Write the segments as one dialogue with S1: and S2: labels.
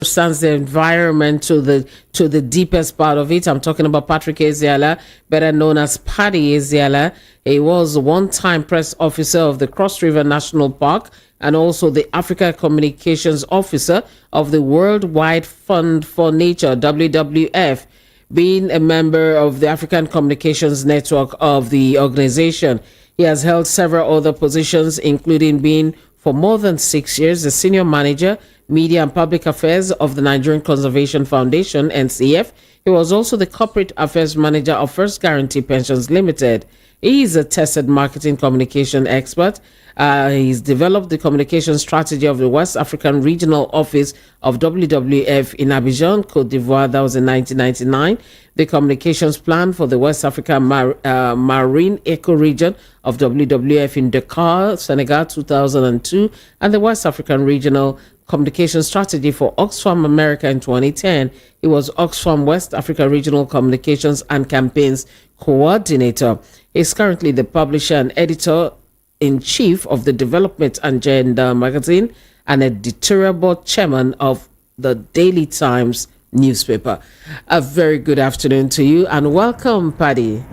S1: understands the environment to the deepest part of it. I'm talking about Patrick Ezeala, better known as Paddy Ezeala. He was a one-time press officer of the Cross River National Park and also the Africa Communications Officer of the Worldwide Fund for Nature, WWF, being a member of the African Communications Network of the organization. He has held several other positions, including being, for more than 6 years, the Senior Manager, Media and Public Affairs of the Nigerian Conservation Foundation, NCF. He was also the Corporate Affairs Manager of First Guarantee Pensions Limited. He is a tested marketing communication expert. He's developed the communication strategy of the West African Regional Office of WWF in Abidjan, Cote d'Ivoire. That was in 1999. The communications plan for the West African Marine Eco-Region of WWF in Dakar, Senegal, 2002. And the West African Regional Communication Strategy for Oxfam America in 2010. He was Oxfam West Africa Regional Communications and Campaigns Coordinator. He's currently the publisher and editor-in-chief of the Development and Gender magazine and editorial board chairman of the Daily Times newspaper. A very good afternoon to you and welcome, Paddy.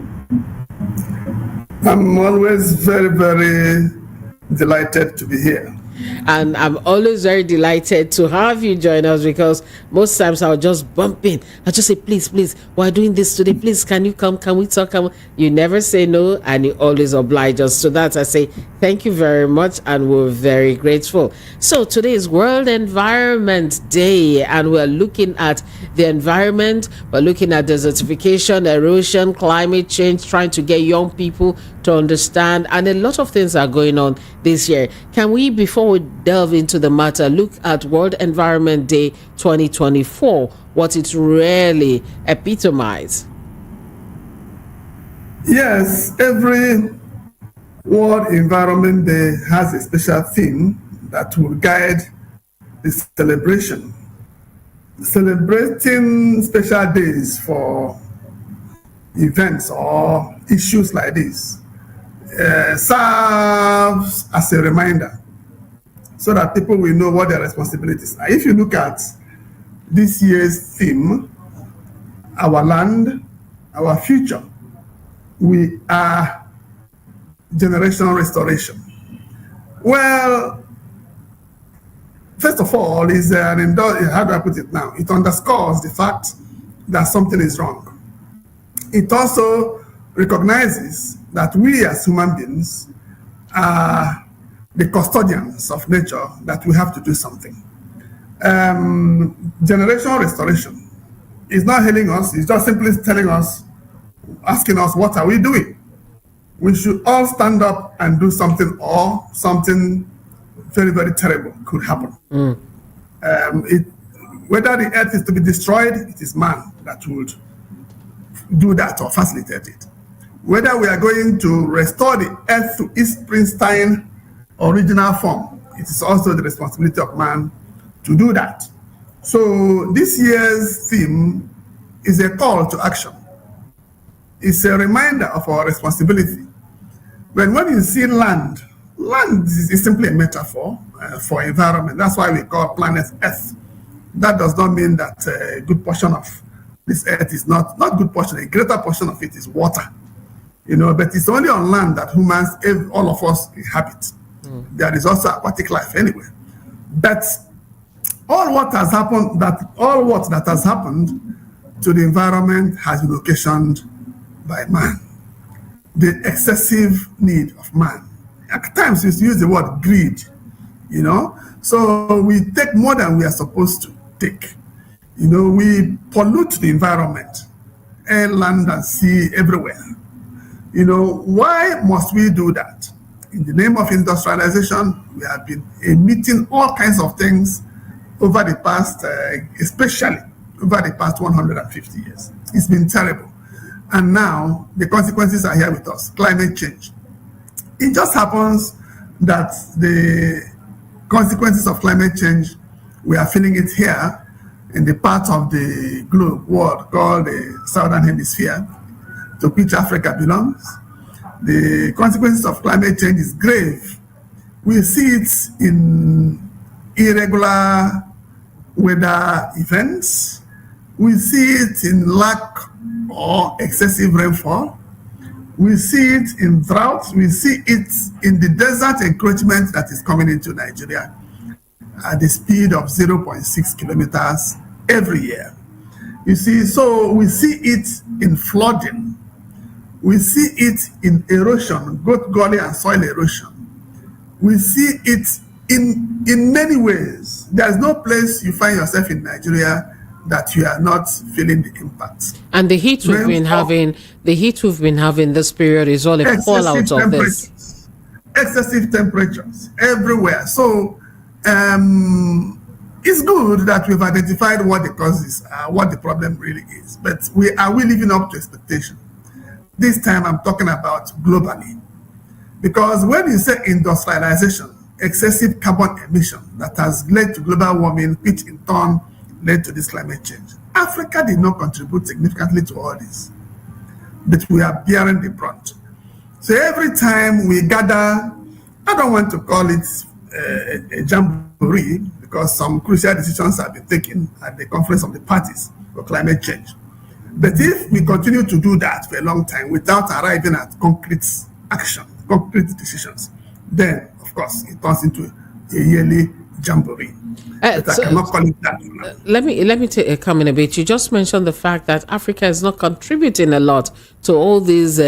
S2: I'm always very, very delighted to be here.
S1: And I'm always very delighted to have you join us, because most times I'll just bump in. I'll just say, please, we're doing this today. Please, can you come? Can we talk? You never say no, and you always oblige us. So that I say thank you very much, and we're very grateful. So today is World Environment Day, and we're looking at the environment. We're looking at desertification, erosion, climate change, trying to get young people to understand, and a lot of things are going on this year. Can we, before we delve into the matter, look at World Environment Day 2024, what it really epitomizes?
S2: Yes, every World Environment Day has a special theme that will guide the celebration. Celebrating special days for events or issues like this serves as a reminder so that people will know what their responsibilities are. If you look at this year's theme, our land, our future, we are generation restoration. Well, first of all, is how do I put it now? It underscores the fact that something is wrong. It also recognizes that we as human beings are the custodians of nature, that we have to do something. Generation restoration is not hailing us, it's just simply telling us, asking us, what are we doing? We should all stand up and do something, or something very, very terrible could happen. Whether the earth is to be destroyed, it is man that would do that or facilitate it. Whether we are going to restore the earth to its pristine original form, it is also the responsibility of man to do that. So this year's theme is a call to action. It's a reminder of our responsibility. When you see land is simply a metaphor for environment. That's why we call planet Earth. That does not mean that a good portion of this earth is not good portion, a greater portion of it is water. But it's only on land that humans, all of us, inhabit. There is also aquatic life anyway. But all what that has happened to the environment has been occasioned by man. The excessive need of man. At times we use the word greed, So we take more than we are supposed to take. We pollute the environment, air, land, and sea, everywhere. Why must we do that? In the name of industrialization, we have been emitting all kinds of things over the past, especially over the past 150 years. It's been terrible. And now the consequences are here with us, climate change. It just happens that the consequences of climate change, we are feeling it here in the part of the world called the Southern Hemisphere, to which Africa belongs. The consequences of climate change is grave. We see it in irregular weather events. We see it in lack or excessive rainfall. We see it in droughts. We see it in the desert encroachment that is coming into Nigeria at the speed of 0.6 kilometers every year. You see, so we see it in flooding. We see it in erosion, both gully and soil erosion. We see it in many ways. There's no place you find yourself in Nigeria that you are not feeling the impact.
S1: And the heat we've been having, this period is all a fallout of this.
S2: Excessive temperatures everywhere. So it's good that we've identified what the causes are, what the problem really is. But are we living up to expectation? This time I'm talking about globally. Because when you say industrialization, excessive carbon emission that has led to global warming, which in turn led to this climate change. Africa did not contribute significantly to all this, but we are bearing the brunt. So every time we gather, I don't want to call it a jamboree, because some crucial decisions have been taken at the conference of the parties for climate change. But if we continue to do that for a long time without arriving at concrete action, concrete decisions, then of course it turns into a yearly jamboree. But I cannot call it that.
S1: Let me come in a bit. You just mentioned the fact that Africa is not contributing a lot to all these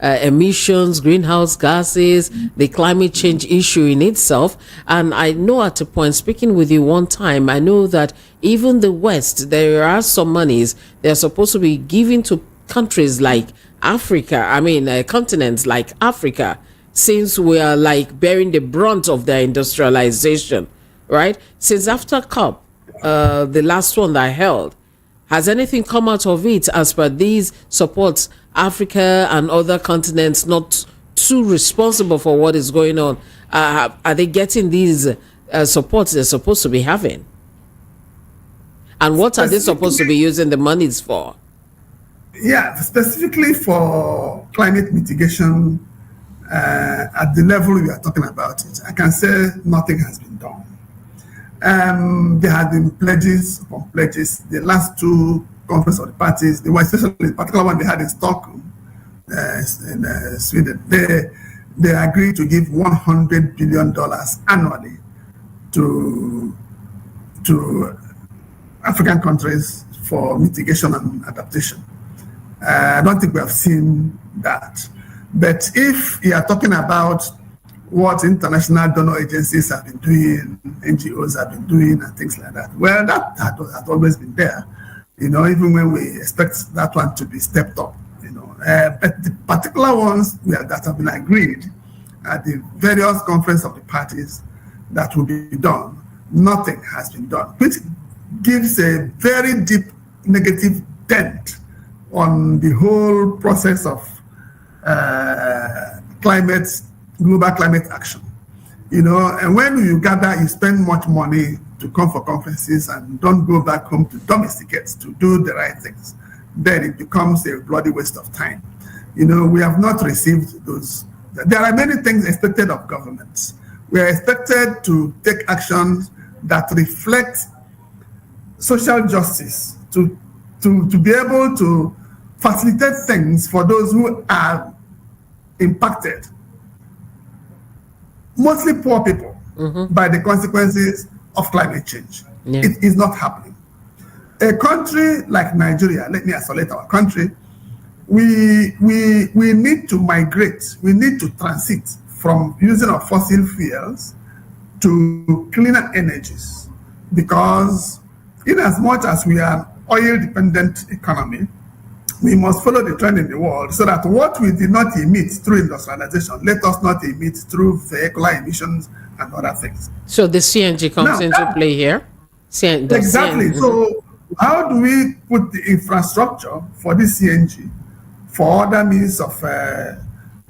S1: emissions, greenhouse gases, the climate change issue in itself. And I know at a point, speaking with you one time, I know that even the West, there are some monies they're supposed to be given to countries like Africa, continents like Africa, since we are like bearing the brunt of their industrialization. Right? Since after COP, the last one that I held, has anything come out of it as per these supports Africa and other continents not too responsible for what is going on? Are they getting these supports they're supposed to be having? And what are they supposed to be using the monies for?
S2: Yeah, specifically for climate mitigation at the level we are talking about it, I can say nothing has been done. There have been pledges upon pledges. The last two conference of the parties, especially the particular one they had in Stockholm, in Sweden, they agreed to give $100 billion annually to African countries for mitigation and adaptation. I don't think we have seen that. But if you are talking about what international donor agencies have been doing, NGOs have been doing, and things like that, well, that had always been there, even when we expect that one to be stepped up, but the particular ones that have been agreed at the various conference of the parties that will be done, nothing has been done, which gives a very deep negative dent on the whole process of global climate action. And when you gather, you spend much money to come for conferences and don't go back home to domesticate, to do the right things, then it becomes a bloody waste of time. We have not received those. There are many things expected of governments. We are expected to take actions that reflect social justice, to be able to facilitate things for those who are impacted, mostly poor people, by the consequences of climate change. Yeah. It is not happening. A country like Nigeria, let me isolate our country, we need to migrate, we need to transit from using of fossil fuels to cleaner energies, because in as much as we are an oil-dependent economy, we must follow the trend in the world so that what we did not emit through industrialization, let us not emit through vehicular emissions and other things.
S1: So the CNG comes into play here?
S2: Exactly. So how do we put the infrastructure for this CNG for other means of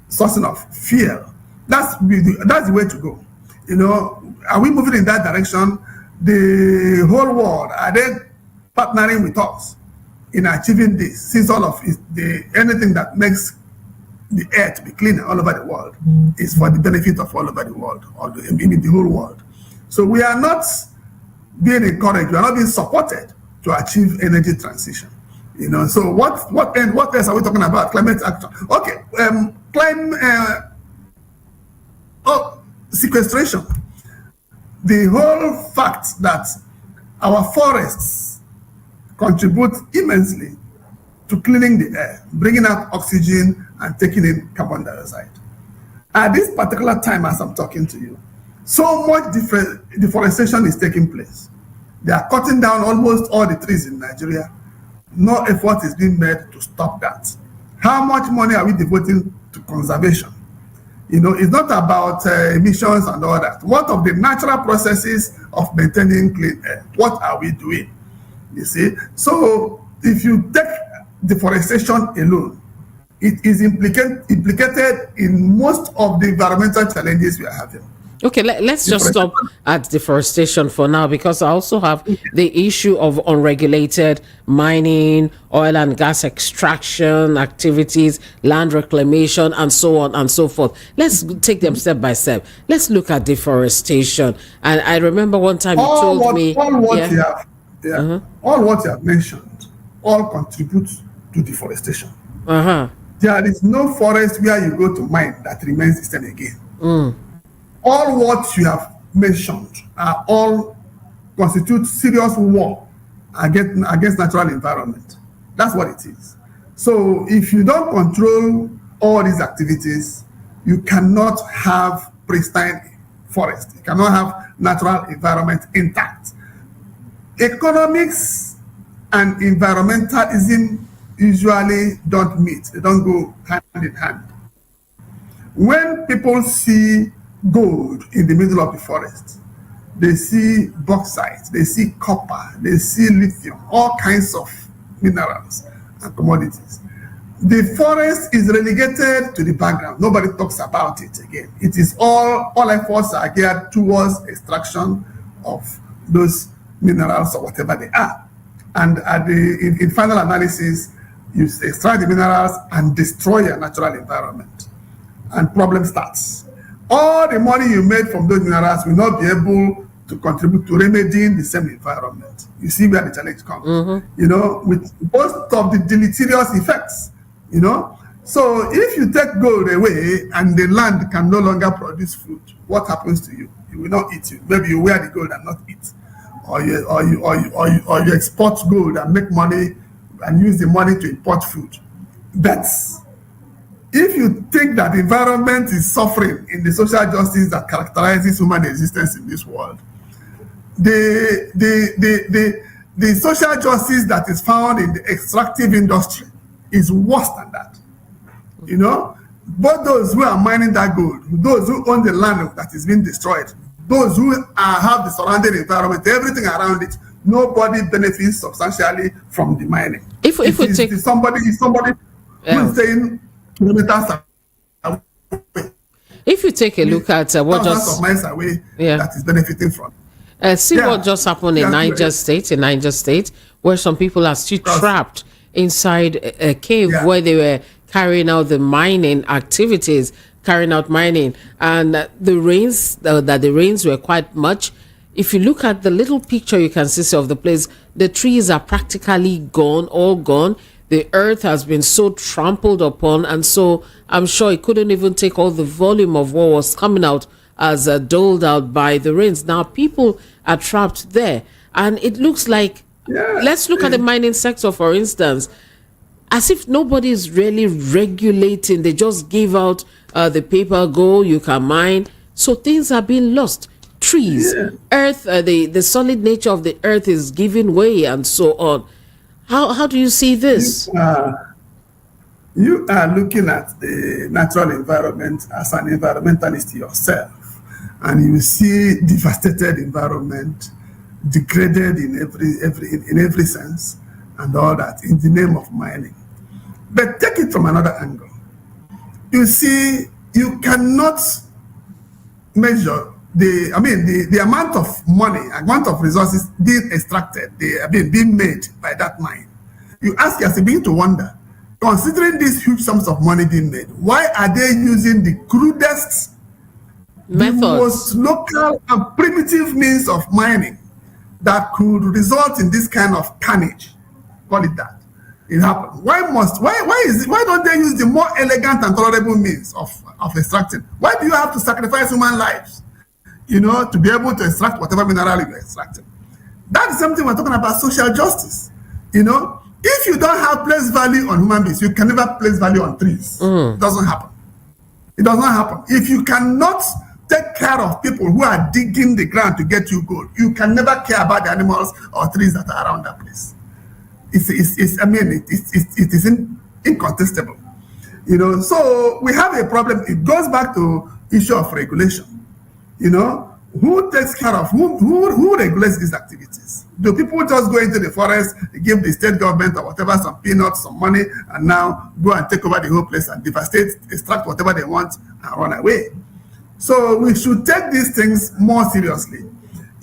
S2: sourcing of fuel? That's the way to go. Are we moving in that direction? The whole world, are they partnering with us in achieving this, since all of anything that makes the air to be cleaner all over the world is for the benefit of all over the world, the whole world. So we are not being encouraged, we are not being supported to achieve energy transition. So what else are we talking about? Climate action. Okay, sequestration. The whole fact that our forests contribute immensely to cleaning the air, bringing out oxygen and taking in carbon dioxide. At this particular time, as I'm talking to you, so much deforestation is taking place. They are cutting down almost all the trees in Nigeria. No effort is being made to stop that. How much money are we devoting to conservation? It's not about emissions and all that. What of the natural processes of maintaining clean air? What are we doing? You see? So if you take deforestation alone, it is implicated in most of the environmental challenges we are having.
S1: Okay, let's just stop at deforestation for now, because I also have the issue of unregulated mining, oil and gas extraction activities, land reclamation, and so on and so forth. Let's take them step by step. Let's look at deforestation. And I remember one time you told me...
S2: All what you have mentioned, all contributes to deforestation. There is no forest where you go to mine that remains the same again. All what you have mentioned are all constitute serious war against natural environment. That's what it is. So if you don't control all these activities, you cannot have pristine forest. You cannot have natural environment intact. Economics and environmentalism usually don't meet. They don't go hand in hand. When people see gold in the middle of the forest, they see bauxite, they see copper, they see lithium, all kinds of minerals and commodities. The forest is relegated to the background. Nobody talks about it again. It is all efforts are geared towards extraction of those minerals or whatever they are. And in final analysis, you extract the minerals and destroy your natural environment. And problem starts. All the money you made from those minerals will not be able to contribute to remedying the same environment. You see where the challenge comes. With most of the deleterious effects. So if you take gold away and the land can no longer produce food, what happens to you? You will not eat it. Maybe you wear the gold and not eat, or you export gold and make money and use the money to import food. That's if you think that the environment is suffering in the social justice that characterizes human existence in this world, the social justice that is found in the extractive industry is worse than that. Both those who are mining that gold, those who own the land that is being destroyed, those who have the surrounding environment, everything around it, nobody benefits substantially from the mining. If we take somebody who is saying kilometers away.
S1: If you take a look at what just
S2: miles away that is benefiting from.
S1: What just happened in Niger State, where some people are still trapped inside a cave where they were carrying out the mining activities, and the rains were quite much. If you look at the little picture you can see of the place, the trees are practically gone, all gone. The earth has been so trampled upon, and so I'm sure it couldn't even take all the volume of what was coming out as doled out by the rains. Now people are trapped there, and it looks like, let's look at the mining sector, for instance, as if nobody is really regulating. They just give out the paper, go, you can mine. So things are being lost. Trees, earth, the solid nature of the earth is giving way, and so on. How do you see this?
S2: You are looking at the natural environment as an environmentalist yourself, and you see devastated environment, degraded in every sense, and all that in the name of mining. But take it from another angle. You see, you cannot measure the amount of money, amount of resources being extracted, being made by that mine. You ask yourself, begin to wonder, considering these huge sums of money being made, why are they using the crudest,
S1: methods,
S2: the most local and primitive means of mining? that could result in this kind of carnage. Call it that. It happened. Why don't they use the more elegant and tolerable means of extracting? Why do you have to sacrifice human lives, to be able to extract whatever mineral you're extracting? That's something we're talking about, social justice. If you don't have place value on human beings, you can never place value on trees. It doesn't happen. It does not happen. If you cannot take care of people who are digging the ground to get you gold, you can never care about the animals or trees that are around that place. It is incontestable. So we have a problem. It goes back to issue of regulation. Who takes care of, who regulates these activities? Do people just go into the forest, give the state government or whatever some peanuts, some money, and now go and take over the whole place and devastate, extract whatever they want and run away? So we should take these things more seriously.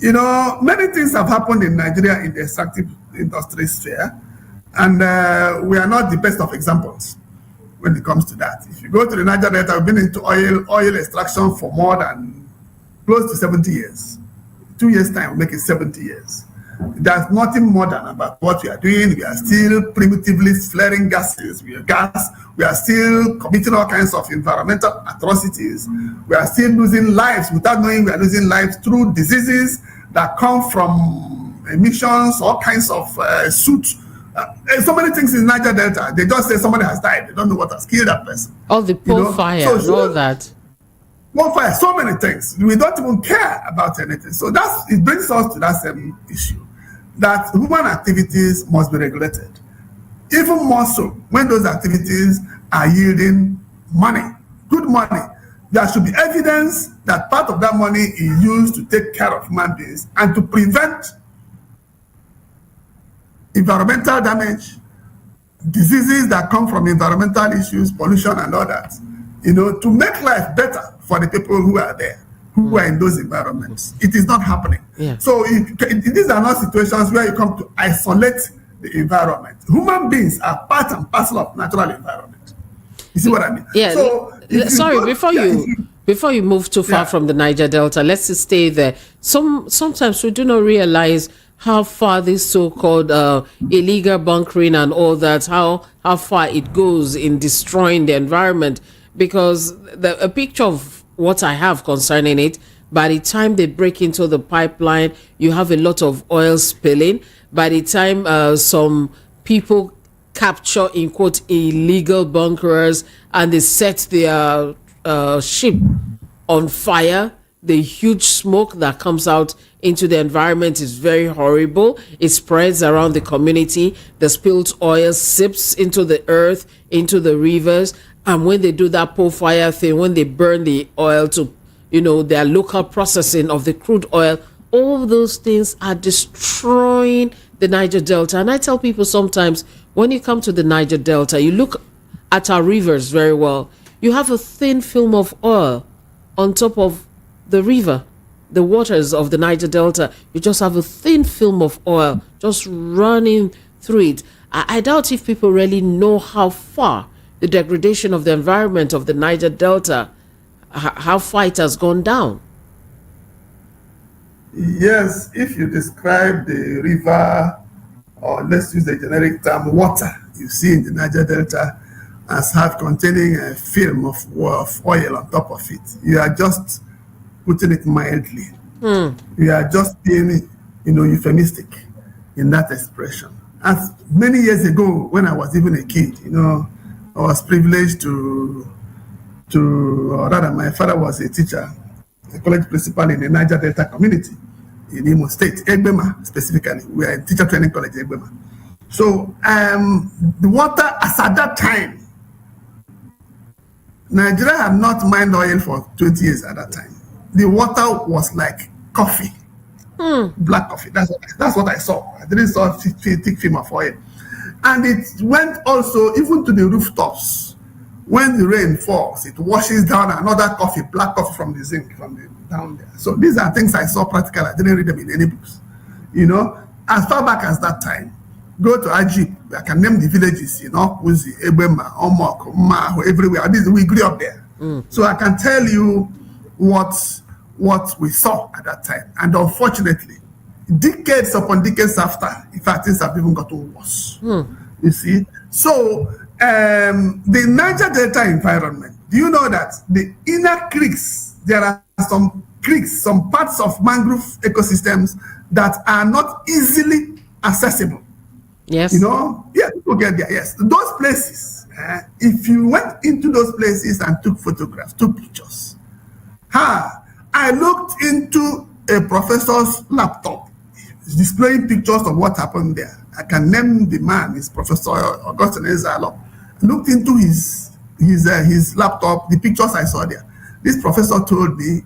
S2: Many things have happened in Nigeria in the extractive industry sphere, and we are not the best of examples when it comes to that. If you go to the Niger Delta, we've been into oil extraction for more than close to 70 years. 2 years' time will make it 70 years. There's nothing modern about what we are doing. We are still primitively flaring gases. We are still committing all kinds of environmental atrocities. We are still losing lives without knowing we are losing lives through diseases that come from emissions, all kinds of soot. So many things in Niger Delta. They just say somebody has died. They don't know what has killed that person.
S1: All the pole fire and all that.
S2: Fire, so many things. We don't even care about anything. So it brings us to that same issue, that human activities must be regulated. Even more so when those activities are yielding money, good money. There should be evidence that part of that money is used to take care of human beings and to prevent environmental damage, diseases that come from environmental issues, pollution and all that, to make life better for the people who are there, who are in those environments. It is not happening.
S1: Yeah.
S2: So these are not situations where you come to isolate the environment. Human beings are part and parcel of natural environment. You see what I mean?
S1: Yeah.
S2: So
S1: sorry, before you move too far from the Niger Delta, let's just stay there. Sometimes we do not realize how far this so-called illegal bunkering and all that, how far it goes in destroying the environment. Because a picture of what I have concerning it, by the time they break into the pipeline, you have a lot of oil spilling. By the time some people capture, in quote, illegal bunkerers and they set their ship on fire, the huge smoke that comes out into the environment is very horrible. It spreads around the community. The spilled oil seeps into the earth, into the rivers. And when they do that pole fire thing, when they burn the oil to, their local processing of the crude oil, all those things are destroying the Niger Delta. And I tell people sometimes, when you come to the Niger Delta, you look at our rivers very well. You have a thin film of oil on top of the river, the waters of the Niger Delta. You just have a thin film of oil just running through it. I doubt if people really know how far the degradation of the environment of the Niger Delta, how far it has gone down.
S2: Yes, if you describe the river, or let's use the generic term, water, you see in the Niger Delta as containing a film of oil on top of it, you are just putting it mildly. You are just being, euphemistic in that expression. As many years ago, when I was even a kid, I was privileged or rather, my father was a teacher, a college principal in the Niger Delta community in Imo State, Egbema specifically. We are in teacher training college, Egbema. So the water, as at that time, Nigeria had not mined oil for 20 years at that time. The water was like coffee, black coffee. That's what I saw. I didn't saw a thick film of oil. And it went also even to the rooftops. When the rain falls, it washes down another coffee, black coffee from the zinc, down there. So these are things I saw practically. I didn't read them in any books. As far back as that time, go to Ajib. I can name the villages, Kuzi, Ebema, Omok, Maho, everywhere. We grew up there. So I can tell you what we saw at that time. And unfortunately, decades upon decades after, in fact, things have even gotten worse. You see? So, the Niger Delta environment, do you know that the inner creeks, there are some creeks, some parts of mangrove ecosystems that are not easily accessible?
S1: Yes.
S2: You know? Yeah, people get there, yes. Those places, if you went into those places and took photographs, took pictures, I looked into a professor's laptop displaying pictures of what happened there. I can name the man, it's Professor Augustine Ezalo. Looked into his laptop, the pictures I saw there. This professor told me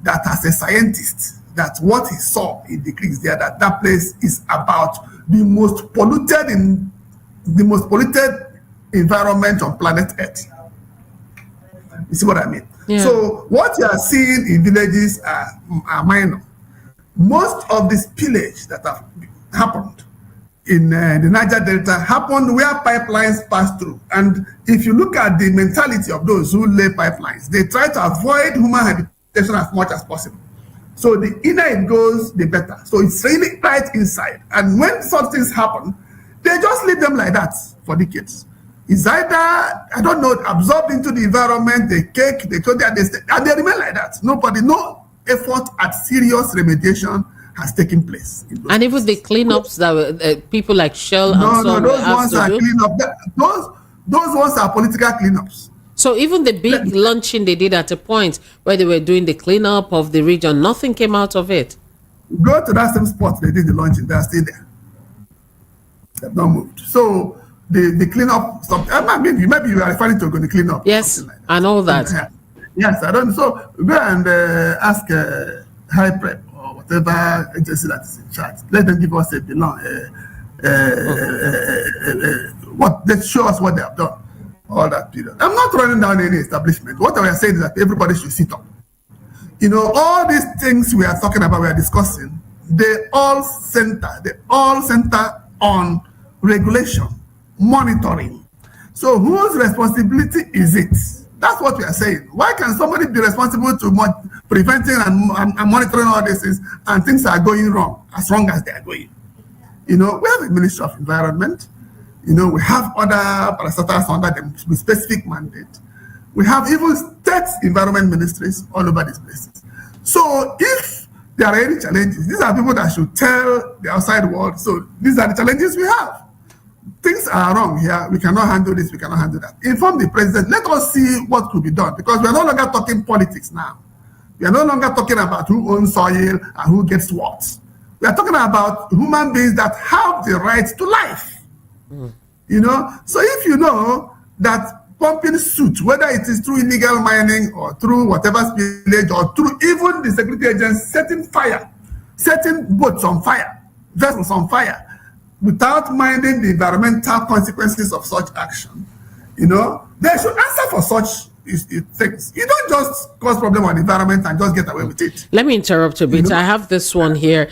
S2: that as a scientist, that what he saw in the creeks there, that place is about the most polluted environment on planet Earth. You see what I mean?
S1: Yeah.
S2: So what you are seeing in villages are minor. Most of the spillage that have happened in the Niger Delta happened where pipelines pass through. And if you look at the mentality of those who lay pipelines, they try to avoid human habitation as much as possible. So the inner it goes, the better. So it's really right inside. And when such things happen, they just leave them like that for decades. It's either, I don't know, absorbed into the environment, they cake, they go there, and they remain like that. No effort at serious remediation has taken place.
S1: And even the cleanups that were, people like Shell and so on
S2: those ones are cleanup. Those ones are political cleanups.
S1: So even the big launching they did at a point where they were doing the cleanup of the region, nothing came out of it.
S2: Go to that same spot they did the launching, they're still there. They've not moved. So the cleanup, maybe you are referring to going to clean up.
S1: Yes,
S2: like
S1: and all that.
S2: Yes, I don't. So go and ask High Prep or whatever agency that is in charge. Let them give us a what they show us what they have done all that period. I'm not running down any establishment. What I am saying is that everybody should sit up. You know, all these things we are talking about, we are discussing, they all center on regulation, monitoring. So whose responsibility is it? That's what we are saying. Why can somebody be responsible to preventing and monitoring all these things, and things are going wrong as long as they are going? You know, we have a Ministry of Environment. You know, we have other parastatals under them with specific mandate. We have even state environment ministries all over these places. So if there are any challenges, these are people that should tell the outside world, so these are the challenges we have. Things are wrong here. We cannot handle this. We cannot handle that. Inform the president. Let us see what could be done, because we are no longer talking politics now. We are no longer talking about who owns soil and who gets what. We are talking about human beings that have the right to life. You know, so if you know that pumping soot, whether it is through illegal mining or through whatever spillage or through even the security agents setting boats on fire, vessels on fire, without minding the environmental consequences of such action, you know, they should answer for such things. You don't just cause problem on the environment and just get away with it.
S1: Let me interrupt a bit. You know? I have this one here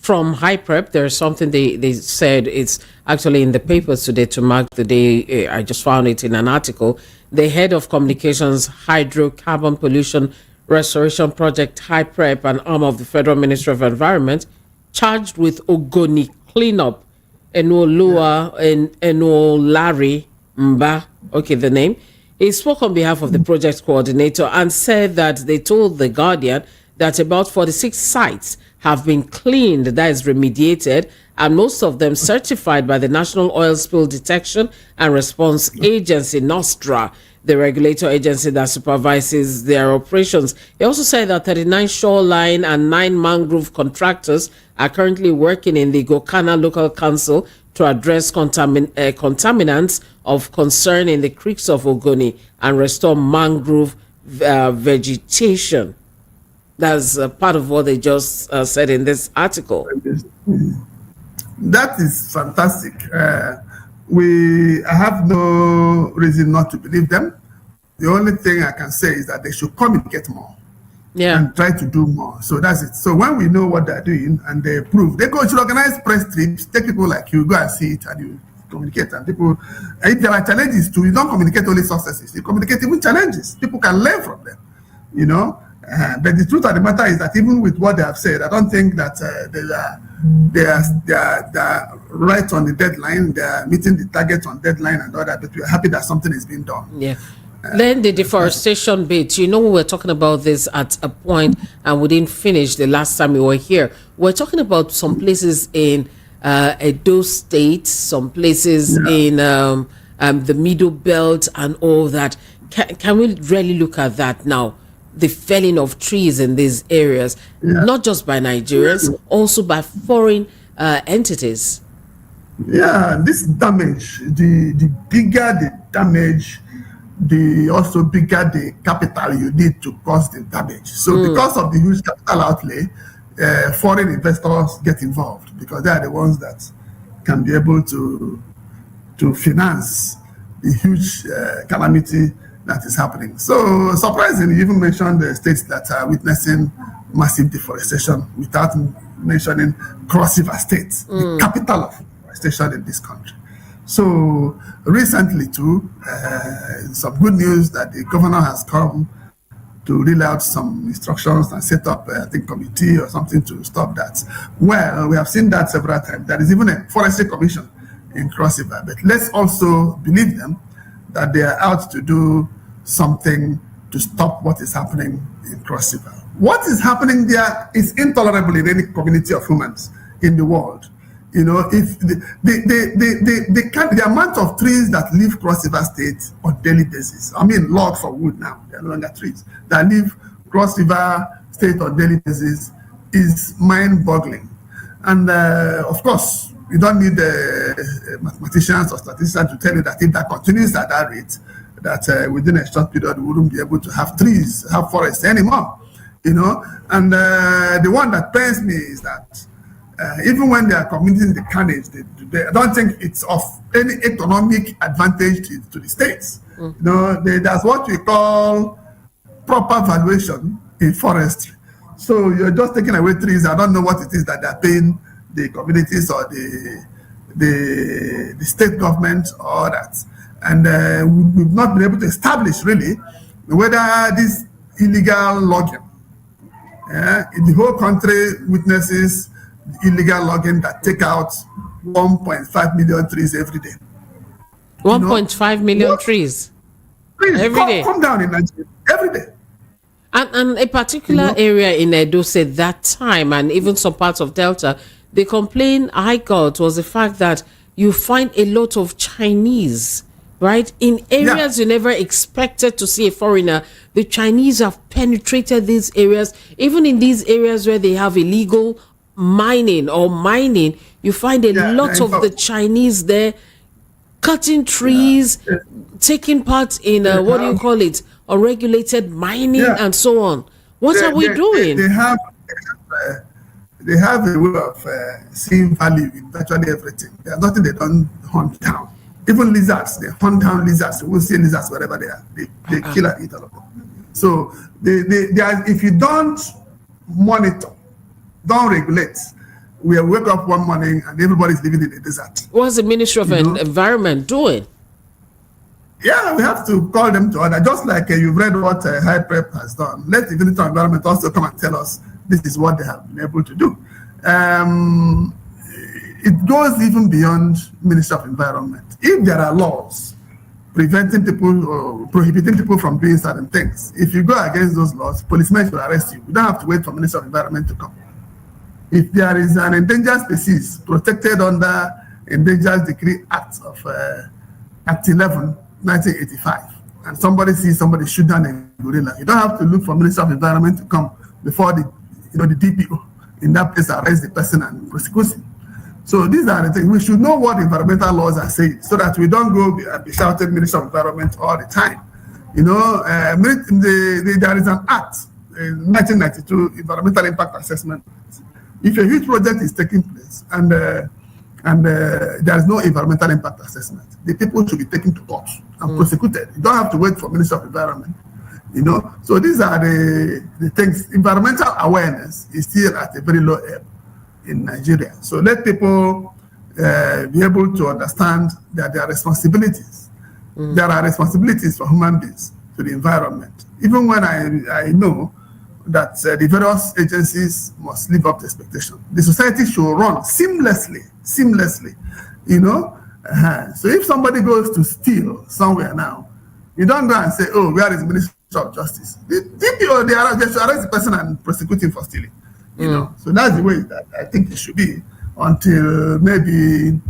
S1: from High Prep. There's something they said, it's actually in the papers today to mark the day. I just found it in an article. The head of communications hydrocarbon pollution restoration project, High Prep, an arm of the Federal Ministry of Environment, charged with Ogoni cleanup, Enolua and Enolari Mba, okay, the name. He spoke on behalf of the project coordinator and said that they told The Guardian that about 46 sites have been cleaned, that is remediated, and most of them certified by the National Oil Spill Detection and Response Agency, NOSTRA, the regulator agency that supervises their operations. He also said that 39 shoreline and 9 mangrove contractors are currently working in the Gokana Local Council to address contaminants of concern in the creeks of Ogoni and restore mangrove vegetation. That's part of what they just said in this article.
S2: That is fantastic. I have no reason not to believe them. The only thing I can say is that they should communicate more. And try to do more. So that's it. So when we know what they're doing and they prove, they should organize press trips, take people like you, go and see it, and you communicate. And people, if there are challenges too, you don't communicate only successes, you communicate even challenges. People can learn from them, you know. But the truth of the matter is that even with what they have said, I don't think that they are right on the deadline. They are meeting the target on deadline and all that. But we are happy that something is being done.
S1: Yeah. Then the deforestation bit, we were talking about this at a point and we didn't finish the last time we were here. We're talking about some places in Edo State, some places in the Middle Belt and all that. Can we really look at that now? The felling of trees in these areas, not just by Nigerians, also by foreign entities.
S2: Yeah, this damage, the bigger the damage, the also bigger the capital you need to cause the damage. So because of the huge capital outlay, foreign investors get involved because they are the ones that can be able to finance the huge calamity that is happening. So surprisingly, you even mentioned the states that are witnessing massive deforestation without mentioning Cross River State, the capital of deforestation in this country. So recently too, some good news that the governor has come to reel out some instructions and set up, I think, committee or something to stop that. Well, we have seen that several times. There is even a forestry commission in Cross River, but let's also believe them that they are out to do something to stop what is happening in Cross River. What is happening there is intolerable in any community of humans in the world. If the amount of trees that leave Cross River State on daily basis, I mean logs for wood now, they're no longer trees, that leave Cross River State on daily basis is mind-boggling. And of course, you don't need mathematicians or statisticians to tell you that if that continues at that rate, that within a short period we wouldn't be able to have trees, have forests anymore. And the one that pains me is that even when they are committing the carnage, I don't think it's of any economic advantage to the states. That's what we call proper valuation in forestry. So you're just taking away trees. I don't know what it is that they're paying the communities or the state government or that. And we've not been able to establish really whether this illegal logging in the whole country witnesses illegal logging that take out 1.5 million trees every day.
S1: 1.5 million trees every day.
S2: Come down in Nigeria every day.
S1: And a particular area in Edo said that time, and even some parts of Delta, the complaint I got was the fact that you find a lot of Chinese, right? In areas you never expected to see a foreigner. The Chinese have penetrated these areas. Even in these areas where they have illegal mining, you find a lot of the Chinese there cutting trees, taking part in unregulated mining and so on. What are we doing?
S2: They have a way of seeing value in virtually everything. There's nothing they don't hunt down. Even lizards, they hunt down lizards. You will see lizards wherever they are. They kill and eat all of them. So if you don't monitor, don't regulate, we wake up one morning and everybody's living in the desert.
S1: What's the Ministry of Environment doing?
S2: Yeah, we have to call them to order. Just like you've read what High Prep has done. Let the Ministry of Environment also come and tell us this is what they have been able to do. It goes even beyond Ministry of Environment. If there are laws preventing people or prohibiting people from doing certain things, if you go against those laws, policemen should arrest you. You don't have to wait for Ministry of Environment to come. If there is an endangered species protected under Endangered Decree Act of Act 11, 1985, and somebody sees somebody shoot down a gorilla, you don't have to look for Ministry of Environment to come before the DPO in that place arrest the person and prosecute him. So these are the things. We should know what environmental laws are saying so that we don't go be shouting Ministry of Environment all the time. There is an act in 1992, Environmental Impact Assessment. If a huge project is taking place and there is no environmental impact assessment, the people should be taken to court and prosecuted. You don't have to wait for Ministry of Environment. So these are the things. Environmental awareness is still at a very low ebb in Nigeria. So let people be able to understand that there are responsibilities. There are responsibilities for human beings to the environment. Even when I know that the various agencies must live up to expectation. The society should run seamlessly, you know. So if somebody goes to steal somewhere now, you don't go and say, oh, where is the Ministry of Justice? The DPO, they should arrest the person and prosecute him for stealing. You know, so that's the way that I think it should be until maybe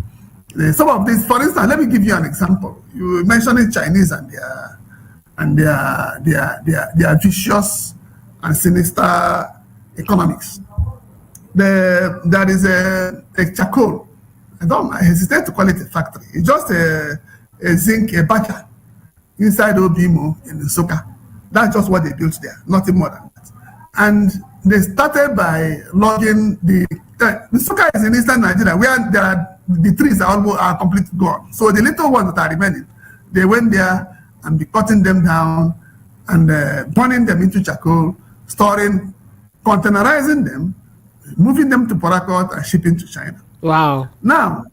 S2: some of these. For instance, let me give you an example. You mentioned Chinese and their vicious and sinister economics. There is a charcoal. I hesitate to call it a factory. It's just a zinc, a batcher inside Obimo in Soka. That's just what they built there, nothing more than that. And they started by logging the Soka is in eastern Nigeria where the trees are completely gone. So the little ones that are remaining, they went there and be cutting them down and burning them into charcoal, storing, containerizing them, moving them to Port Harcourt and shipping to China.
S1: Wow.
S2: Now,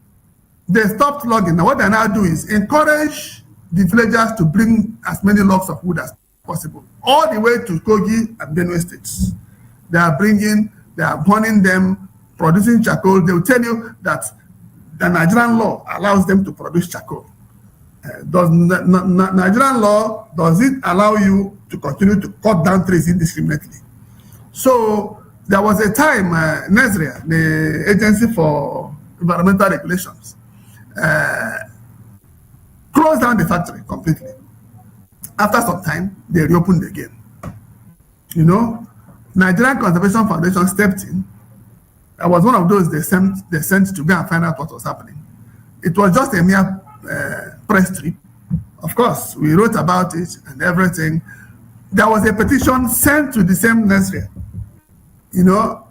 S2: they stopped logging. Now, what they now do is encourage the villagers to bring as many logs of wood as possible, all the way to Kogi and Benue states. They are burning them, producing charcoal. They will tell you that the Nigerian law allows them to produce charcoal. Does Nigerian law, does it allow you to continue to cut down trees indiscriminately? So there was a time, NESRIA, the Agency for Environmental Regulations, closed down the factory completely. After some time, they reopened again. You know, Nigerian Conservation Foundation stepped in. I was one of those they sent to go and find out what was happening. It was just a mere press trip. Of course, we wrote about it and everything. There was a petition sent to the same NESRIA. You know,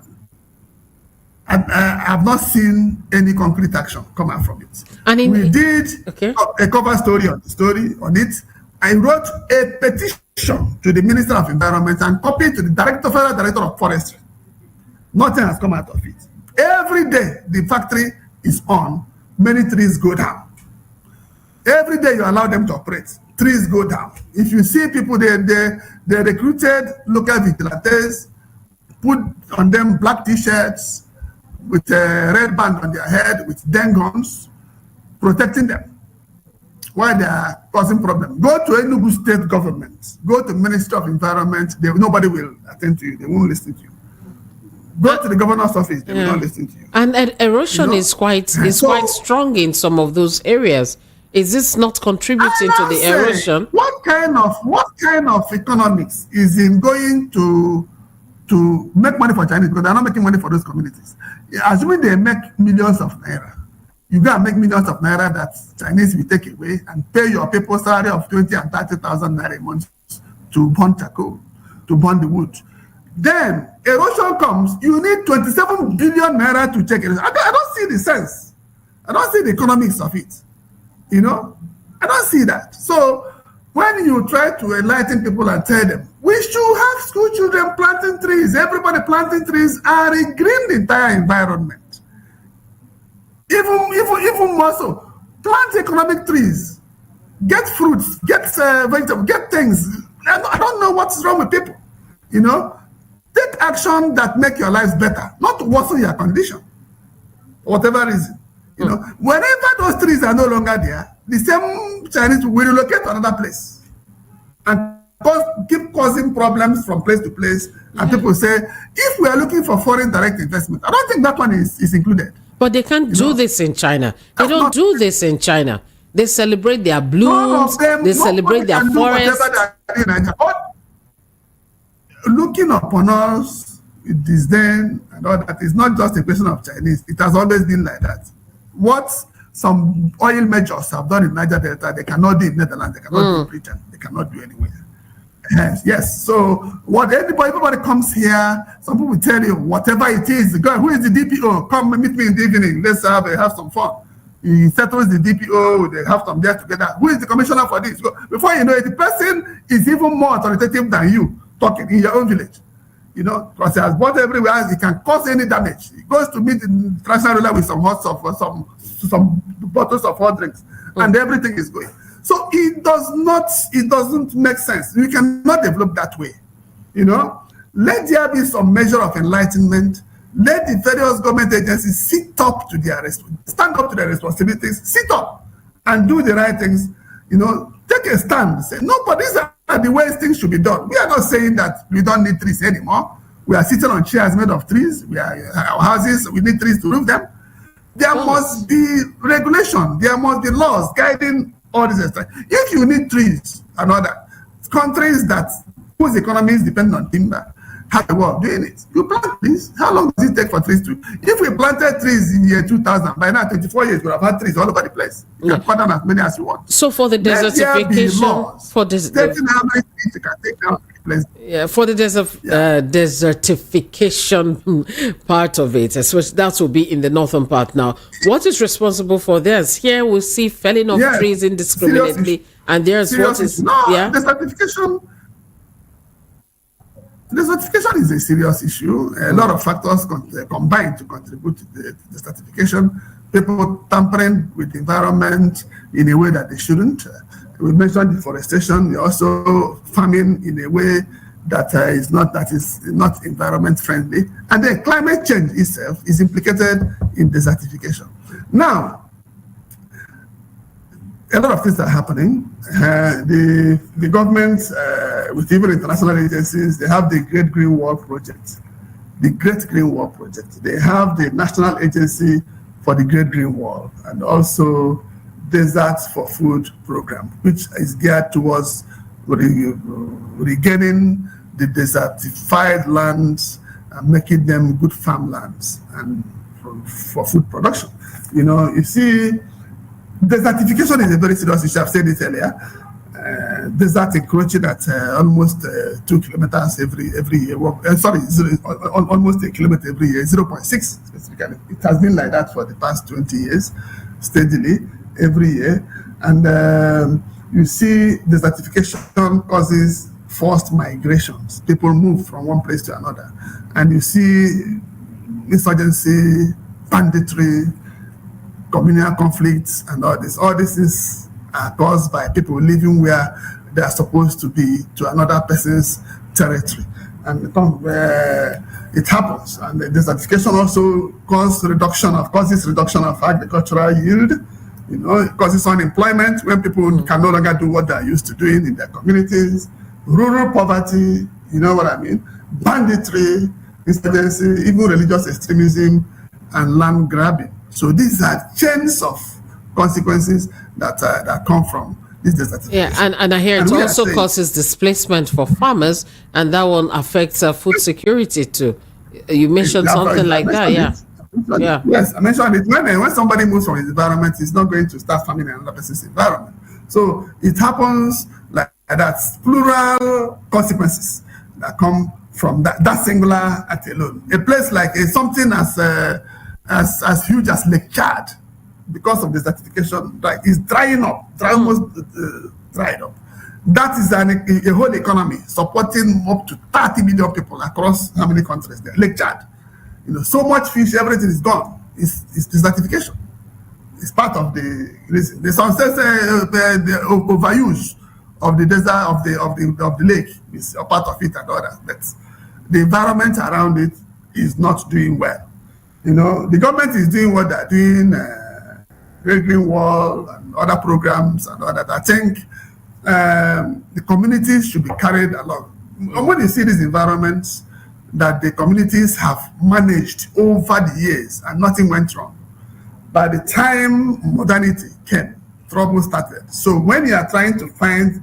S2: I have not seen any concrete action come out from it. And we did a cover story on it. I wrote a petition to the Minister of Environment and copied to the Federal Director of Forestry. Nothing has come out of it. Every day the factory is on, many trees go down. Every day you allow them to operate, trees go down. If you see people, they recruited local vigilantes, put on them black t-shirts with a red band on their head with den guns, protecting them while they are causing problems. Go to Enugu state government, go to Ministry of Environment, nobody will attend to you, they won't listen to you. Go to the governor's office, they will not listen to you.
S1: And erosion is quite strong in some of those areas. Is this not contributing to the erosion?
S2: What kind of economics is in going to make money for Chinese, because they're not making money for those communities? Assuming they make millions of naira, you go and make millions of naira that Chinese will take away and pay your people salary of 20 and 30,000 naira a month to burn charcoal, to burn the wood. Then erosion comes, you need 27 billion naira to check it. I don't see the sense. I don't see the economics of it. You know, I don't see that. So when you try to enlighten people and tell them, we should have school children planting trees, everybody planting trees, and regreen the entire environment. Even more so, plant economic trees, get fruits, get vegetables, get things. I don't know what's wrong with people. You know, take action that make your lives better, not to worsen your condition, for whatever reason. You know, whenever those trees are no longer there, the same Chinese will relocate to another place and keep causing problems from place to place. And people say, if we are looking for foreign direct investment, I don't think that one is included.
S1: But they can't do this in China. They don't do this in China. They celebrate their blooms. They celebrate their forests.
S2: Looking upon us with disdain and all that is not just a question of Chinese. It has always been like that. What some oil majors have done in Niger Delta, they cannot do in Netherlands, they cannot do in Britain, they cannot do anywhere. Yes. So what everybody comes here, some people will tell you whatever it is, go, who is the DPO? Come meet me in the evening, let's have some fun. He settles the DPO, they have some there together. Who is the commissioner for this? Before you know it, the person is even more authoritative than you talking in your own village. You know, because he has bought everywhere, he can cause any damage. He goes to meet the international ruler with some hot stuff or some bottles of hot drinks, and everything is going. So it doesn't make sense. We cannot develop that way. You know, Let there be some measure of enlightenment. Let the various government agencies stand up to their responsibilities, sit up and do the right things. Take a stand. Say, no, but these are the ways things should be done. We are not saying that we don't need trees anymore. We are sitting on chairs made of trees. Our houses, we need trees to roof them. There must be regulation. There must be laws guiding all this stuff. If you need trees and other countries whose economies depend on timber, have a way of doing it. You plant trees. How long does it take for trees to? If we planted trees in year 2000, by now 24 years, we would have had trees all over the place. You can plant them as many as you want.
S1: So for the desertification, for this, for the desertification part of it, especially that will be in the northern part now. What is responsible for this? Here we see felling of trees indiscriminately, and there's what is
S2: Desertification is a serious issue. A lot of factors combine to contribute to the desertification. People tampering with the environment in a way that they shouldn't. We mentioned deforestation, also farming in a way that is not environment friendly. And then climate change itself is implicated in desertification. Now, a lot of things are happening. The government, with even international agencies, they have the Great Green Wall Project. The Great Green Wall Project. They have the National Agency for the Great Green Wall, and also Deserts for Food Program, which is geared towards regaining the desertified lands and making them good farmlands and for food production. You see, desertification is a very serious issue. I've said it earlier. Desert encroaching at almost 2 kilometers every year. Almost a kilometer every year, 0.6 specifically. It has been like that for the past 20 years, steadily, every year. And you see desertification causes forced migrations. People move from one place to another. And you see insurgency, banditry, communal conflicts, and all this. All this is caused by people living where they are supposed to be, to another person's territory. And it happens. And the desertification also causes reduction of agricultural yield. It causes unemployment when people can no longer do what they are used to doing in their communities. Rural poverty, you know what I mean? Banditry, insurgency, even religious extremism, and land grabbing. So these are chains of consequences that come from this desertification.
S1: Yeah, and I hear it also causes displacement for farmers, and that one affects food security too. You mentioned something like that, yeah. Yeah.
S2: Yes, I mentioned it. When somebody moves from his environment, he's not going to start farming in another person's environment. So it happens like that. Plural consequences that come from that singular act alone. A place like something as huge as Lake Chad, because of desertification, is drying up, almost dried up. That is a whole economy supporting up to 30 million people across how many countries there? Lake Chad. So much fish, everything is gone. It's desertification. It's part of the reason. The overuse of the desert of the lake is a part of it and others. But the environment around it is not doing well. The government is doing what they're doing, Great Green Wall and other programs and all that. I think the communities should be carried along. When you see these environments that the communities have managed over the years and nothing went wrong, by the time modernity came, trouble started. So when you are trying to find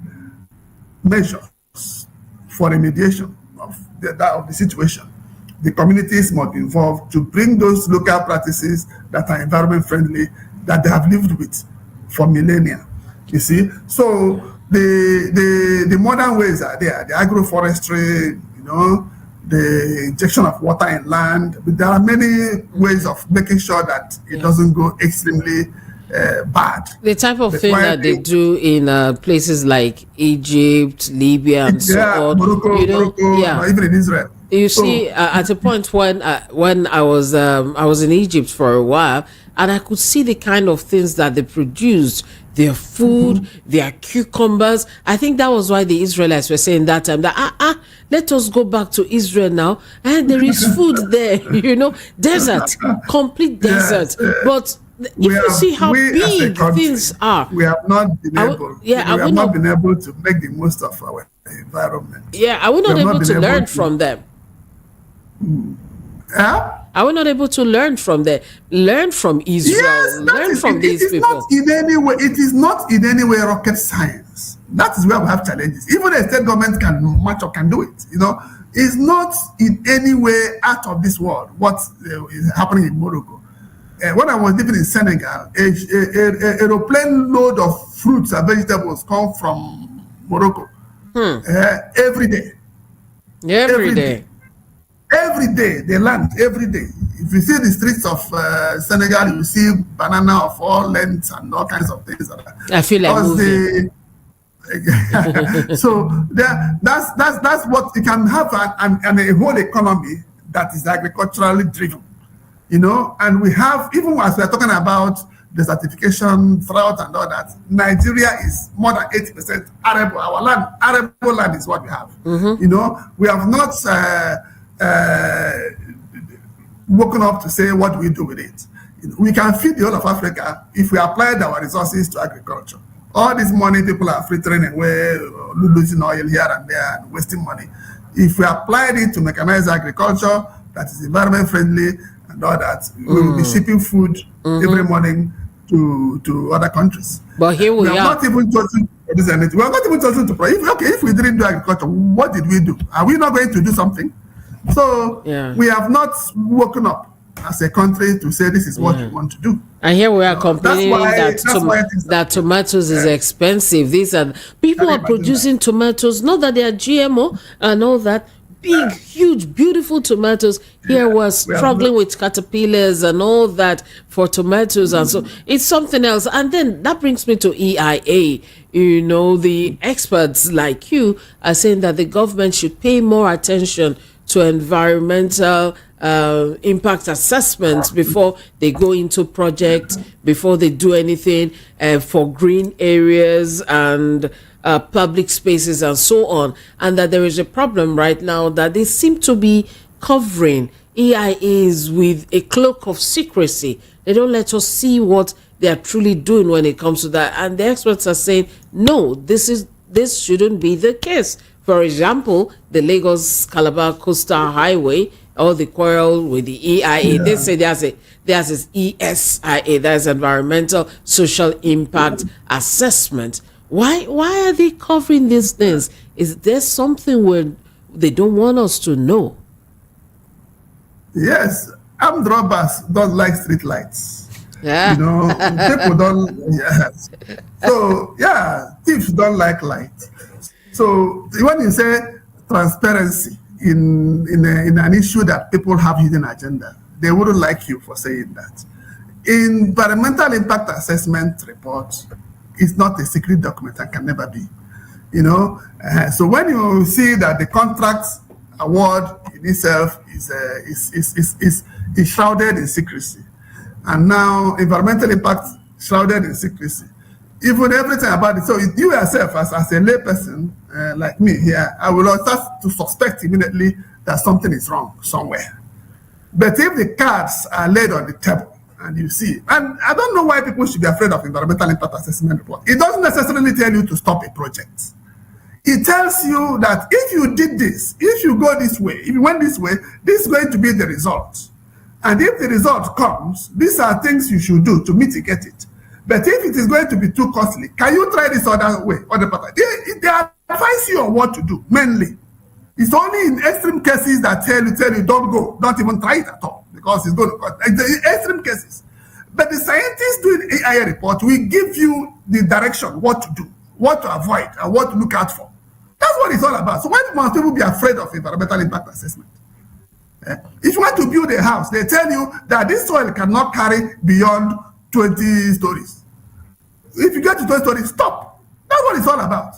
S2: measures for remediation of the situation, the communities must be involved to bring those local practices that are environment friendly, that they have lived with for millennia. You see, so the modern ways are there. The agroforestry, the injection of water in land. But there are many ways of making sure that it doesn't go extremely bad.
S1: The type of thing that they do in places like Egypt, Libya, and so on.
S2: Morocco, even in Israel.
S1: You see, at a point when I was in Egypt for a while, and I could see the kind of things that they produced, their food, their cucumbers. I think that was why the Israelites were saying that time that let us go back to Israel now, and there is food there. Desert, complete desert. But if you see how big things are,
S2: we have not been able. We have not been able to make the most of our environment.
S1: Yeah, I was not able to learn from them. I was not able to learn from them. Learn from Israel. Learn from these people.
S2: It is not in any way rocket science. That is where we have challenges. Even the state government can match up, can do it. It's not in any way out of this world what is happening in Morocco. When I was living in Senegal, a aeroplane load of fruits and vegetables come from Morocco every day.
S1: Every day.
S2: Every day, they land every day. If you see the streets of Senegal, you see banana of all lengths and all kinds of things.
S1: I feel like moving.
S2: So that's what you can have, and a whole economy that is agriculturally driven. And we have, even as we are talking about desertification, drought, and all that, Nigeria is more than 80% arable. Our land, arable land is what we have. We have not woken up to say what do we do with it. We can feed the whole of Africa if we applied our resources to agriculture. All this money people are frittering away, losing oil here and there and wasting money. If we applied it to mechanized agriculture that is environment friendly and all that, we will be shipping food every morning to other countries.
S1: But here we are.
S2: Not even chosen to produce anything. We are not even chosen to produce. If we didn't do agriculture, what did we do? Are we not going to do something? So we have not woken up as a country to say this is what we want to do.
S1: And here we are complaining that tomatoes is expensive. These are people are producing tomatoes, not that they are GMO and all that. Big, huge, beautiful tomatoes. Here we're struggling with caterpillars and all that for tomatoes, and so it's something else. And then that brings me to EIA. The experts like you are saying that the government should pay more attention to environmental impact assessments before they go into projects, before they do anything for green areas and public spaces and so on, and that there is a problem right now that they seem to be covering EIAs with a cloak of secrecy. They don't let us see what they are truly doing when it comes to that, and the experts are saying no, this shouldn't be the case. For example, the Lagos-Calabar Coastal Highway, or the quarrel with the EIA, they say there's this ESIA, that's Environmental Social Impact Assessment. Why are they covering these things? Is there something where they don't want us to know?
S2: Yes, armed robbers don't like street lights.
S1: Yeah.
S2: People don't. Yes. So thieves don't like light. So when you say transparency in an issue that people have hidden agenda, they wouldn't like you for saying that. Environmental impact assessment report is not a secret document and can never be. So when you see that the contract award in itself is shrouded in secrecy, and now environmental impact shrouded in secrecy, even everything about it. So you yourself, as a layperson like me here, I will start to suspect immediately that something is wrong somewhere. But if the cards are laid on the table and you see, and I don't know why people should be afraid of environmental impact assessment report. It doesn't necessarily tell you to stop a project. It tells you that if you did this, if you go this way, if you went this way, this is going to be the result. And if the result comes, these are things you should do to mitigate it. But if it is going to be too costly, can you try this other way? Other pattern? They advise you on what to do, mainly. It's only in extreme cases that tell you don't go, don't even try it at all, because it's going to cost. The extreme cases. But the scientists doing AIA report will give you the direction, what to do, what to avoid, and what to look out for. That's what it's all about. So why must people be afraid of environmental impact assessment? If you want to build a house, they tell you that this soil cannot carry beyond 20 stories. If you get to 20 stories, stop. That's what it's all about.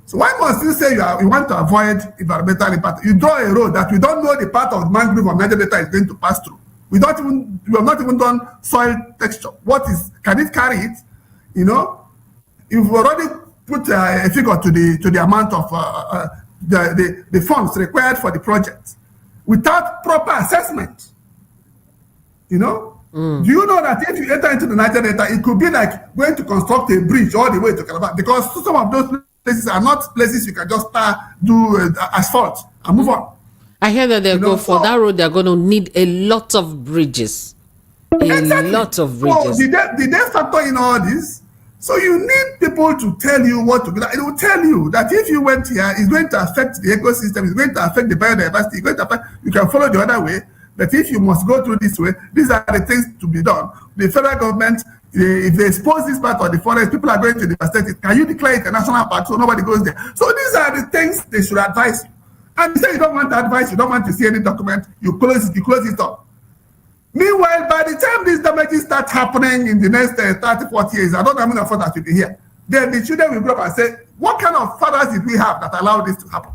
S2: So why must you say you want to avoid environmental impact? You draw a road that you don't know the part of the mangrove or Niger Delta is going to pass through. We have not even done soil texture. Can it carry it? You know, you've already put a figure to the amount of the funds required for the project without proper assessment. You know, do you know that if you enter into the Niger Delta, it could be like going to construct a bridge all the way to Calabar, because some of those places are not places you can just do asphalt and move on.
S1: I hear that that road, they're going to need a lot of bridges.
S2: Exactly.
S1: Lot of bridges.
S2: So did they factor in all this? So you need people to tell you what to do. It will tell you that if you went here, it's going to affect the ecosystem, it's going to affect the biodiversity, it's going to affect, you can follow the other way. But if you must go through this way, these are the things to be done. The federal government, if they expose this part of the forest, people are going to devastate it. Can you declare it a national park so nobody goes there? So these are the things they should advise you. And you say you don't want advice, you don't want to see any document, you close it up. Meanwhile, by the time these damages start happening in the next 30, 40 years, I don't have enough fathers to be here. Then the children will grow up and say, what kind of fathers did we have that allowed this to happen?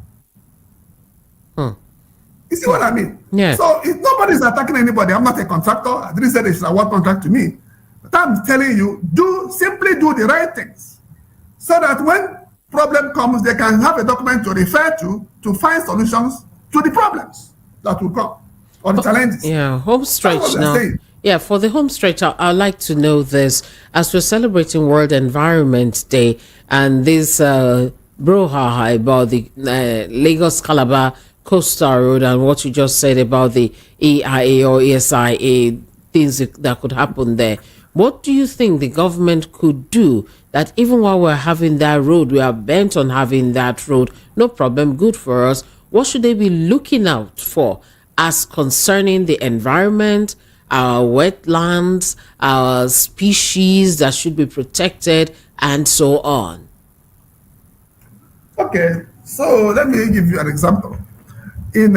S2: You see what I mean?
S1: Yeah.
S2: So if nobody's attacking anybody, I'm not a contractor. I didn't say they should award contract to me. But I'm telling you, simply do the right things so that when problem comes, they can have a document to refer to find solutions to the problems that will come or the challenges.
S1: Yeah, home stretch now. Yeah, for the home stretch, I'd like to know this. As we're celebrating World Environment Day and this brouhaha about the Lagos-Calabar Coastal Road and what you just said about the EIA or ESIA, things that could happen there, what do you think the government could do that even while we're having that road, we are bent on having that road, no problem, good for us, what should they be looking out for as concerning the environment, our wetlands, our species that should be protected, and so on?
S2: Okay, so let me give you an example. In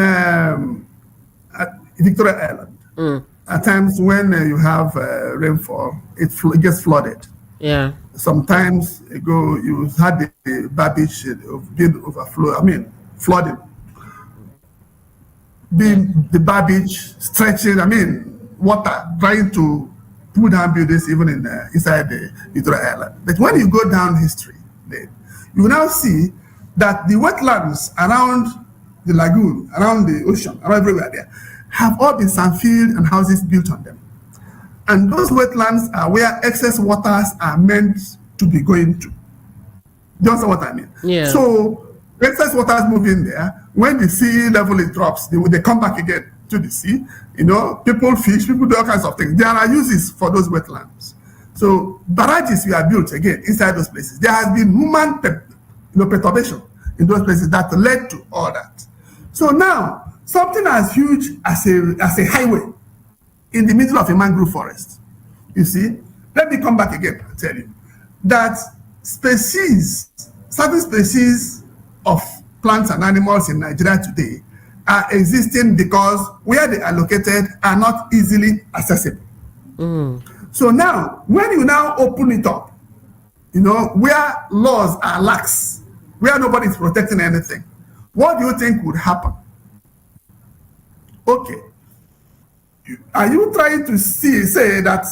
S2: Victoria Island, at times when you have rainfall, it gets flooded.
S1: Yeah.
S2: Sometimes ago, you had the Babbage being flooding. The Babbage stretching, water trying to pull down buildings even inside the Victoria Island. But when you go down history, you now see that the wetlands around the lagoon, around the ocean, around everywhere there, have all been sandfield and houses built on them. And those wetlands are where excess waters are meant to be going to. You understand what I mean?
S1: Yeah.
S2: So excess waters move in there. When the sea level drops, they come back again to the sea. People fish, people do all kinds of things. There are uses for those wetlands. So barrages were built again inside those places. There has been human perturbation in those places that led to all that. So now, something as huge as a highway in the middle of a mangrove forest, you see, let me come back again and tell you that certain species of plants and animals in Nigeria today are existing because where they are located are not easily accessible. So now, when you now open it up, where laws are lax, where nobody is protecting anything, what do you think would happen? Okay. Are you trying to say that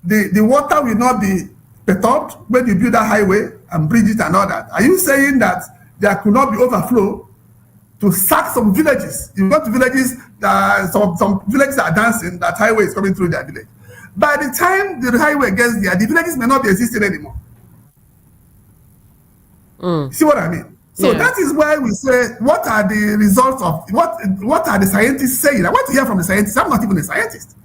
S2: the water will not be perturbed when you build a highway and bridges and all that? Are you saying that there could not be overflow to sack some villages? You go to villages, some villages are dancing, that highway is coming through their village. By the time the highway gets there, the villages may not be existing anymore. See what I mean? So that is why we say, what are the results of, what are the scientists saying? I want to hear from the scientists. I'm not even a scientist.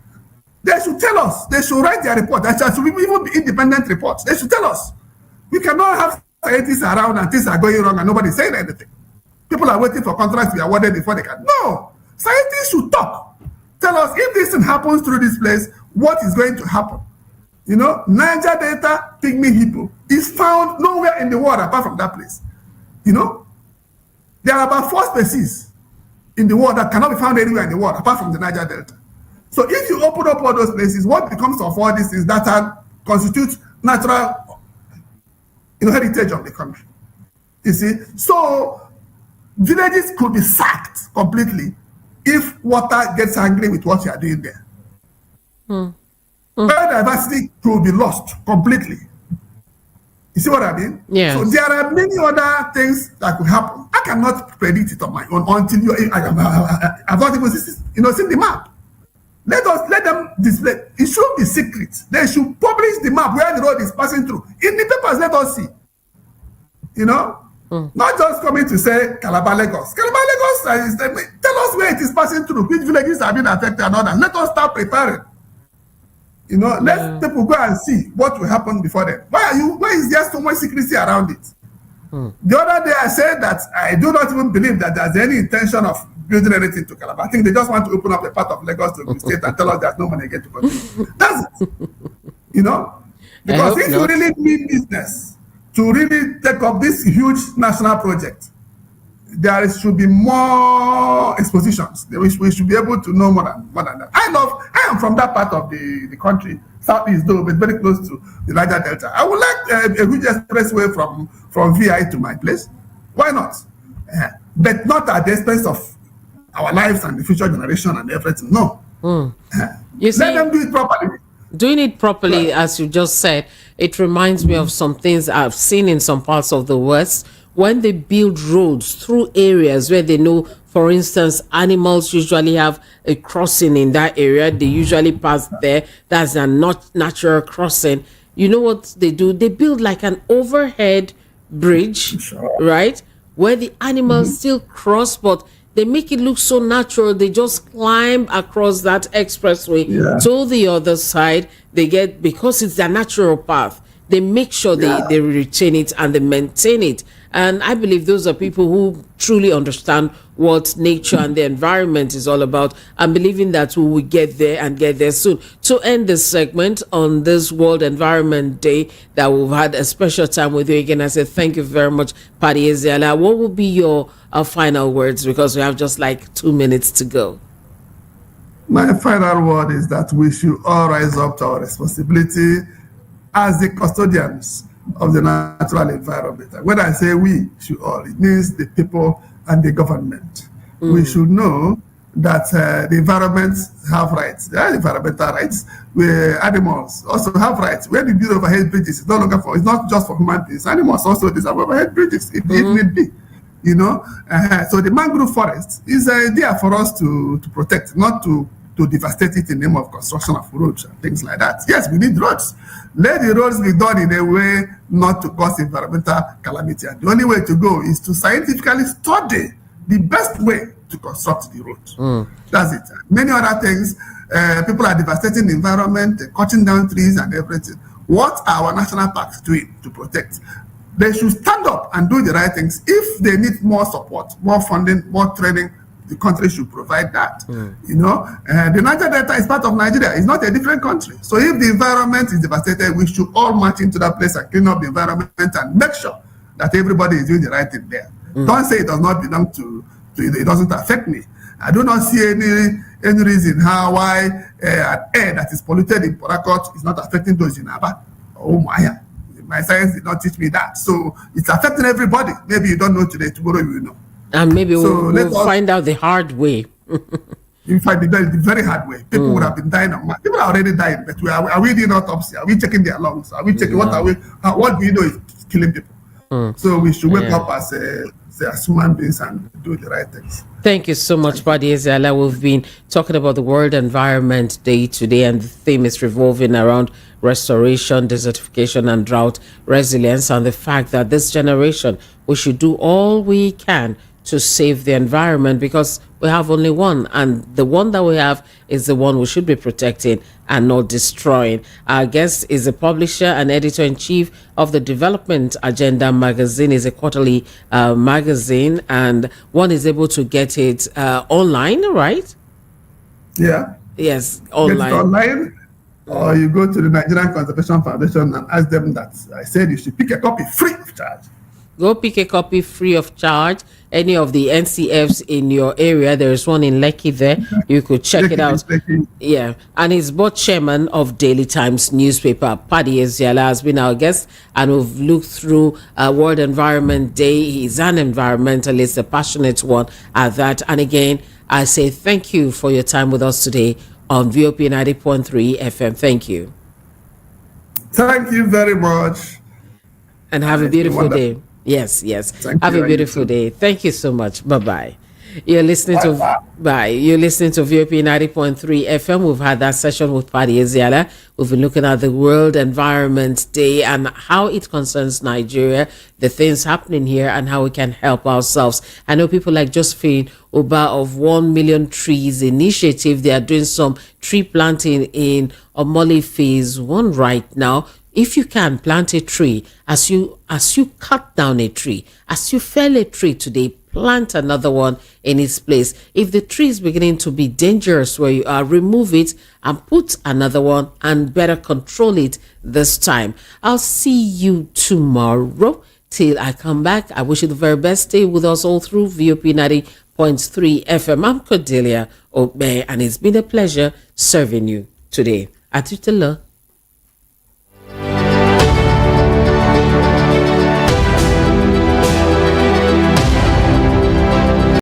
S2: They should tell us. They should write their report. There should even be independent reports. They should tell us. We cannot have scientists around and things are going wrong and nobody's saying anything. People are waiting for contracts to be awarded before they can. No. Scientists should talk. Tell us, if this thing happens through this place, what is going to happen? Niger Delta pygmy hippo is found nowhere in the world apart from that place. There are about 4 species in the world that cannot be found anywhere in the world apart from the Niger Delta. So if you open up all those places, what becomes of all these things that constitute natural heritage of the country? You see? So villages could be sacked completely if water gets angry with what you are doing there. Biodiversity could be lost completely. You see what I mean?
S1: Yes.
S2: So there are many other things that could happen. I cannot predict it on my own until I've not even seen the map. Let them display. It should be secret. They should publish the map where the road is passing through. In the papers, let us see. Not just coming to say Calabar, Lagos. Calabar, Lagos, tell us where it is passing through, which villages have been affected and others. Let us start preparing. Let people go and see what will happen before then. Why is there so much secrecy around it? The other day I said that I do not even believe that there's any intention of building anything to Calabar. I think they just want to open up a part of Lagos to the state and tell us there's no money again to continue. That's it. Because if you really mean business to really take up this huge national project, there should be more expositions. We should be able to know more than that. I am from that part of the country, southeast though, but very close to the Niger Delta. I would like a huge expressway from VI to my place. Why not? But not at the expense of our lives and the future generation and everything. No.
S1: You see,
S2: let them do it properly.
S1: Doing it properly, as you just said, it reminds me of some things I've seen in some parts of the West. When they build roads through areas where they know, for instance, animals usually have a crossing in that area, they usually pass there. That's a not natural crossing. You know what they do? They build like an overhead bridge, right? Where the animals still cross, but they make it look so natural. They just climb across that expressway to the other side. Because it's their natural path, they make sure they retain it and they maintain it. And I believe those are people who truly understand what nature and the environment is all about, and believing that we will get there and get there soon. To end this segment on this World Environment Day that we've had a special time with you again, I say thank you very much, Paddy Ezeala. What will be your final words, because we have just like 2 minutes to go?
S2: My final word is that we should all rise up to our responsibility as the custodians of the natural environment. When I say we should all, it means the people and the government. We should know that the environment have rights. There are environmental rights, where animals also have rights. When you build overhead bridges, it's it's not just for human beings. Animals also deserve overhead bridges if need be. So the mangrove forest is there for us to protect, not to devastate it in the name of construction of roads and things like that. Yes, we need roads. Let the roads be done in a way not to cause environmental calamity. And the only way to go is to scientifically study the best way to construct the road. That's it. Many other things, people are devastating the environment, cutting down trees and everything. What are our national parks doing to protect? They should stand up and do the right things. If they need more support, more funding, more training, the country should provide that. The Niger Delta is part of Nigeria. It's not a different country. So if the environment is devastated, we should all march into that place and clean up the environment and make sure that everybody is doing the right thing there. Don't say it does not belong to it doesn't affect me. I do not see any reason why an air that is polluted in Port Harcourt is not affecting those in Aba or Umuahia. My science did not teach me that. So it's affecting everybody. Maybe you don't know today, tomorrow you will know.
S1: And maybe we'll find out the hard way.
S2: You find the very hard way. People would have been dying. People are already dying. But are we doing autopsy? Are we checking their lungs? Are we checking what do you know is killing people? So we should wake up as human beings and do the right things.
S1: Thank you so much, Paddy Ezeala. We've been talking about the World Environment Day today, and the theme is revolving around restoration, desertification, and drought resilience, and the fact that this generation, we should do all we can to save the environment, because we have only one, and the one that we have is the one we should be protecting and not destroying. Our guest is a publisher and editor-in-chief of the Development Agenda magazine. It's a quarterly magazine, and one is able to get it online, right?
S2: Yeah.
S1: Yes, online.
S2: Get it online, or you go to the Nigerian Conservation Foundation and ask them that I said you should pick a copy free of charge.
S1: Go pick a copy free of charge. Any of the NCFs in your area, there is one in Lekki there. You could check it out. Yeah. And he's both chairman of Daily Times newspaper. Paddy Ezeala has been our guest, and we've looked through World Environment Day. He's an environmentalist, a passionate one at that. And again, I say thank you for your time with us today on VOP 90.3 FM. Thank you.
S2: Thank you very much.
S1: And have a beautiful day. Yes. Have a beautiful day. Thank you so much. Bye-bye. You're listening to VOP 90.3 FM. We've had that session with Paddy Ezeala. We've been looking at the World Environment Day and how it concerns Nigeria, the things happening here, and how we can help ourselves. I know people like Josephine Uba of 1 Million Trees Initiative. They are doing some tree planting in Omole Phase 1 right now. If you can plant a tree, as you cut down a tree, as you fell a tree today, plant another one in its place. If the tree is beginning to be dangerous where you are, remove it and put another one and better control it this time. I'll see you tomorrow. Till I come back, I wish you the very best. Stay with us all through VOP 90.3 FM. I'm Cordelia Obe, and it's been a pleasure serving you today. Atutala.